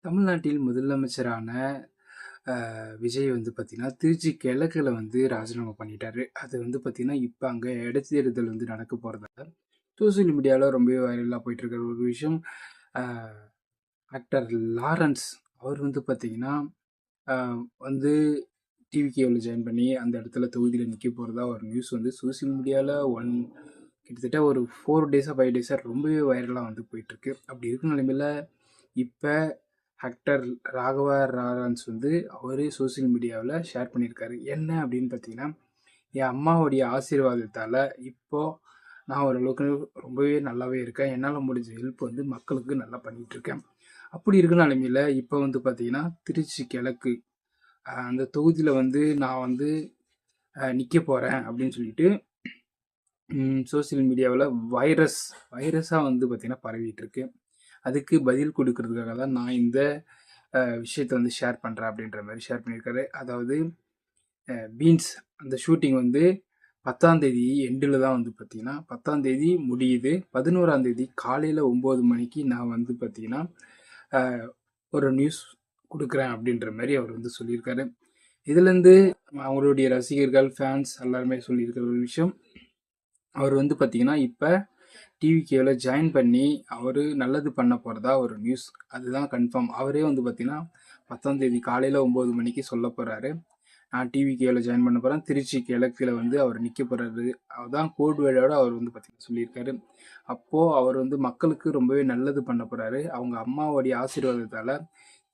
தமிழ்நாட்டில் முதலமைச்சரான விஜய் வந்து பார்த்தீங்கன்னா, திருச்சி கிழக்குல வந்து ராஜினாமா பண்ணிட்டாரு. அது வந்து பார்த்தீங்கன்னா, இப்ப அங்க இடைத்தேர்தல் வந்து நடக்க போறதால, சோசியல் மீடியால ரொம்பவே வைரலா போயிட்டு இருக்கிற ஒரு விஷயம். அ ஆக்டர் லாரன்ஸ் அவர் வந்து பார்த்தீங்கன்னா, அ வந்து டிவிகேல ஜாயின் பண்ணி, அந்த இடத்துல தொகுதியில நிக்க போறதா ஒரு நியூஸ் வந்து சோசியல் மீடியால கிட்டத்தட்ட ஒரு 4 டேஸா, 5 டேஸா ரொம்பவே வைரலா வந்து போயிட்டுருக்கு. அப்படி இருக்கும் நிலைமையில, இப்ப ஆக்டர் ராகவா லாரன்ஸ் வந்து அவரே சோசியல் மீடியாவுல ஷேர் பண்ணியிருக்காரு. என்ன அப்படின்னு பார்த்தீங்கன்னா, என் அம்மாவுடைய ஆசீர்வாதத்தால இப்போ நான் ஓரளவுக்கு ரொம்பவே நல்லாவே இருக்கேன். என்னால முடிஞ்ச ஹெல்ப் வந்து மக்களுக்கு நல்லா பண்ணிட்டு இருக்கேன். அப்படி இருக்கிற நிலைமையில இப்போ வந்து பார்த்தீங்கன்னா, திருச்சி கிழக்கு அந்த தொகுதியில வந்து நான் வந்து நிக்க போறேன் அப்படின்னு சொல்லிட்டு சோசியல் மீடியாவுல வைரஸா வந்து பார்த்தீங்கன்னா பரவிட்டு இருக்கு. அதுக்கு பதில் குடுக்கிறதுக்காக தான் நான் இந்த விஷயத்த வந்து ஷேர் பண்றேன் அப்படின்ற மாரி ஷேர் பண்ணியிருக்காரு. அதாவது பீன்ஸ் அந்த ஷூட்டிங் வந்து 10ஆம் தேதி எண்டுல தான் வந்து பார்த்தீங்கன்னா, 10ஆம் தேதி முடியுது. 11ஆம் தேதி காலையில 9 மணிக்கு நான் வந்து பார்த்தீங்கன்னா, அ ஒரு நியூஸ் குடுக்குறேன் அப்படின்ற மாரி அவர் வந்து சொல்லியிருக்காரு. இதுலேருந்து அவங்களுடைய ரசிகர்கள், ஃபேன்ஸ் எல்லாருமே சொல்லியிருக்கிற ஒரு விஷயம், அவர் வந்து பார்த்தீங்கன்னா, இப்ப டிவிகேல ஜாயின் பண்ணி அவரு நல்லது பண்ண போறதா ஒரு நியூஸ். அதுதான் கன்ஃபார்ம். அவரே வந்து பார்த்தீங்கன்னா, 10ஆம் தேதி காலையில 9 மணிக்கு சொல்லப் போறாரு. நான் டிவிகேல ஜாயின் பண்ண போறேன். திருச்சி கிழக்குல வந்து அவர் நிக்க போறாரு. அதான் கோட் வேர்டோட அவர் வந்து பார்த்தீங்கன்னா சொல்லியிருக்காரு. அப்போ அவர் வந்து மக்களுக்கு ரொம்பவே நல்லது பண்ண போறாரு. அவங்க அம்மாவுடைய ஆசீர்வாதத்தால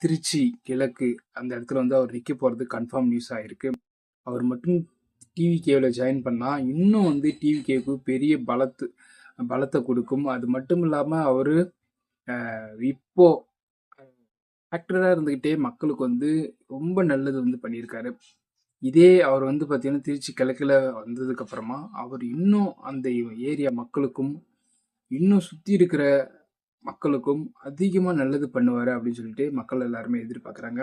திருச்சி கிழக்கு அந்த இடத்துல வந்து அவர் நிக்க போறது கன்ஃபார்ம் நியூஸ் ஆயிருக்கு. அவர் மட்டும் டிவிகேல ஜாயின் பண்ணா இன்னும் வந்து டிவிகேக்கு பெரிய பலத்த குடுக்கும். அது மட்டும் இல்லாம அவரு இப்போ ஆக்டரா இருந்துகிட்டே மக்களுக்கு வந்து ரொம்ப நல்லது வந்து பண்ணியிருக்காரு. இதே அவர் வந்து பார்த்தீங்கன்னா, திருச்சி கிழக்குல வந்ததுக்கு அப்புறமா, அவர் இன்னும் அந்த ஏரியா மக்களுக்கும், இன்னும் சுத்தி இருக்கிற மக்களுக்கும் அதிகமா நல்லது பண்ணுவாரு அப்படின்னு சொல்லிட்டு மக்கள் எல்லாருமே எதிர்பார்க்குறாங்க.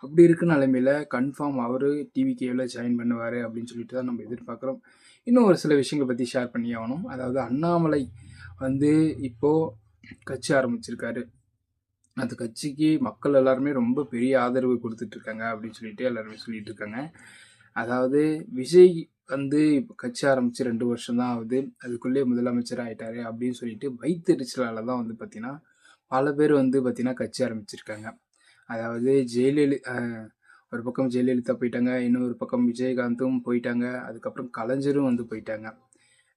அப்படி இருக்க நிலைமையில கன்ஃபார்ம் அவரு டிவிகேல ஜாயின் பண்ணுவாரு அப்படின்னு சொல்லிட்டு தான் நம்ம எதிர்பார்க்குறோம். இன்னும் ஒரு சில விஷயங்கள பத்தி ஷேர் பண்ணியே ஆகணும். அதாவது அண்ணாமலை வந்து இப்போ கட்சி ஆரம்பிச்சிருக்காரு. அந்த கட்சிக்கு மக்கள் எல்லாருமே ரொம்ப பெரிய ஆதரவு குடுத்துட்டு இருக்காங்க அப்படின்னு சொல்லிட்டு எல்லாருமே சொல்லிட்டு இருக்காங்க. அதாவது விஜய் வந்து இப்ப கட்சி ஆரம்பிச்சு 2 வருஷம் தான் ஆகுது. அதுக்குள்ளயே முதலமைச்சர் ஆயிட்டாரு அப்படின்னு சொல்லிட்டு வயித்தெரிச்சலால தான் வந்து பார்த்தீங்கன்னா, பல பேர் வந்து பார்த்தீங்கன்னா கட்சி ஆரம்பிச்சிருக்காங்க. அதாவது ஒரு பக்கம் ஜெயலலிதா போயிட்டாங்க. இன்னொரு பக்கம் விஜயகாந்தும் போயிட்டாங்க. அதுக்கப்புறம் கலைஞரும் வந்து போயிட்டாங்க.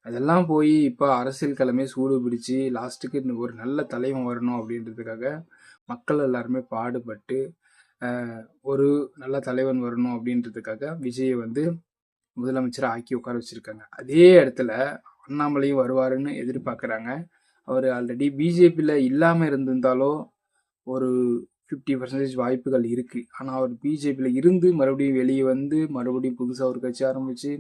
அதெல்லாம் போய் இப்ப அரசியல் களமே சூடு பிடிச்சு லாஸ்ட்டுக்கு ஒரு நல்ல தலைவன் வரணும் அப்படின்றதுக்காக மக்கள் எல்லாருமே பாடுபட்டு, அ ஒரு நல்ல தலைவன் வரணும் அப்படின்றதுக்காக விஜய வந்து முதலமைச்சரா ஆக்கி உட்கார வச்சிருக்காங்க. அதே இடத்துல அண்ணாமலையும் வருவாருன்னு எதிர்பார்க்குறாங்க. அவரு ஆல்ரெடி பிஜேபில இல்லாம இருந்திருந்தாலோ, ஒரு 50% வாய்ப்புகள் இருக்கு. ஆனா, அவர் பிஜேபில இருந்து மறுபடியும் வெளிய வந்து, மறுபடியும் புதுசா ஒரு கட்சி ஆரம்பிச்சு,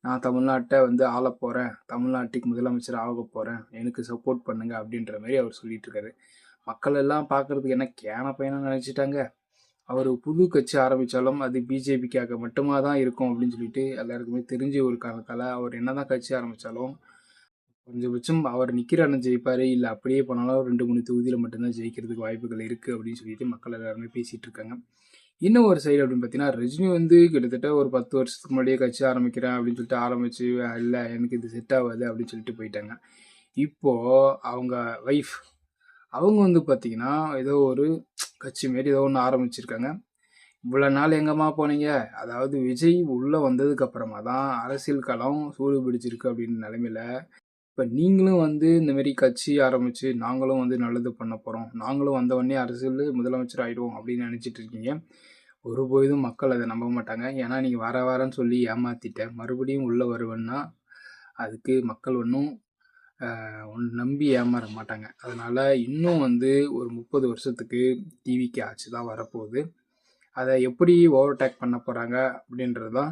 நான் தமிழ்நாட்ட வந்து ஆளப் போறேன். தமிழ்நாட்டுக்கு முதலமைச்சர் ஆகப் போறேன். எனக்கு சப்போர்ட் பண்ணுங்க அப்படின்ற மாரி அவர் சொல்லிட்டு இருக்காரு. மக்கள் எல்லாம் பார்க்கறதுக்கு என்ன கேன பையனா நெனச்சுட்டாங்க. அவரு புது கட்சி ஆரம்பிச்சாலும், அது பிஜேபிக்காக மட்டுமா தான் இருக்கும் அப்படின்னு சொல்லிட்டு எல்லாருக்குமே தெரிஞ்ச ஒரு காரணத்தால, அவர் என்னதான் கட்சி ஆரம்பிச்சாலும், குறைஞ்சபட்சம் அவர் நிக்கிற அண்ணன் ஜெயிப்பாரு. இல்ல அப்படியே போனாலும் 2, 3 தொகுதியில மட்டும் தான் ஜெயிக்கிறதுக்கு வாய்ப்புகள் இருக்கு அப்படின்னு சொல்லிட்டு மக்கள் எல்லாருமே பேசிட்டு இருக்காங்க. இன்னும் ஒரு சைடு அப்படின்னு பார்த்தீங்கன்னா, ரஜினி வந்து கிட்டத்தட்ட ஒரு 10 வருஷத்துக்கு முன்னாடியே கட்சி ஆரம்பிக்கிறேன் அப்படின்னு சொல்லிட்டு ஆரம்பிச்சு, இல்ல எனக்கு இது செட் ஆவாது அப்படின்னு சொல்லிட்டு போயிட்டாங்க. இப்போ அவங்க வைஃப் அவங்க வந்து பார்த்தீங்கன்னா, ஏதோ ஒரு கட்சி மாரி ஏதோ ஒண்ணு ஆரம்பிச்சிருக்காங்க. இவ்வளோ நாள் எங்கம்மா போனீங்க? அதாவது விஜய் உள்ள வந்ததுக்கு அப்புறமா தான் அரசியல் களம் சூடு பிடிச்சிருக்கு அப்படின்னு நிலைமையில, இப்ப நீங்களும் வந்து இந்த மாரி கட்சி ஆரம்பிச்சு, நாங்களும் வந்து நல்லது பண்ண போறோம். நாங்களும் வந்த உடனே அரசியல்ல முதலமைச்சர் ஆயிடுவோம் அப்படின்னு நினைச்சிட்டு இருக்கீங்க. ஒருபொழுதும் மக்கள் அத நம்ப மாட்டாங்க. ஏன்னா நீங்க வரேன்னு சொல்லி ஏமாத்திட்ட. மறுபடியும் உள்ள வருவேன்னா, அதுக்கு மக்கள் ஒண்ணும் உன்ன நம்பி ஏமாற மாட்டாங்க. அதனால இன்னும் வந்து ஒரு 30 வருஷத்துக்கு டிவிகே ஆட்சி தான் வரப்போகுது. அத எப்படி ஓவர்டேக் பண்ண போறாங்க அப்படின்றது தான்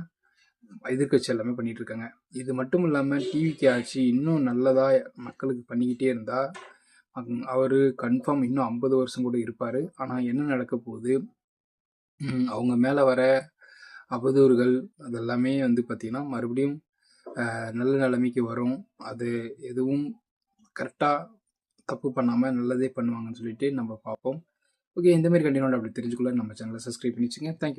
எதிர்க்கட்சி எல்லாமே பண்ணிட்டு இருக்காங்க. இது மட்டும் இல்லாம டிவிகே ஆட்சி இன்னும் நல்லதா மக்களுக்கு பண்ணிக்கிட்டே இருந்தா, அவரு கன்ஃபார்ம் இன்னும் 50 வருஷம் கூட இருப்பாரு. ஆனா என்ன நடக்க போகுது? அவங்க மேல வர அவதூறுகள் அதெல்லாமே வந்து பார்த்தீங்கன்னா, மறுபடியும் நல்ல நிலைமைக்கு வரும். அது எதுவும் கரெக்ட்டா தப்பு பண்ணாம நல்லதே பண்ணுவாங்கன்னு சொல்லிட்டு நம்ம பார்ப்போம். ஓகே, இந்த மாதிரி கண்டினியூ அப்படி தெரிஞ்சுக்கொள்ள நம்ம சேனலை சப்ஸ்கிரைப் பண்ணி வச்சுங்க. தேங்க்யூ.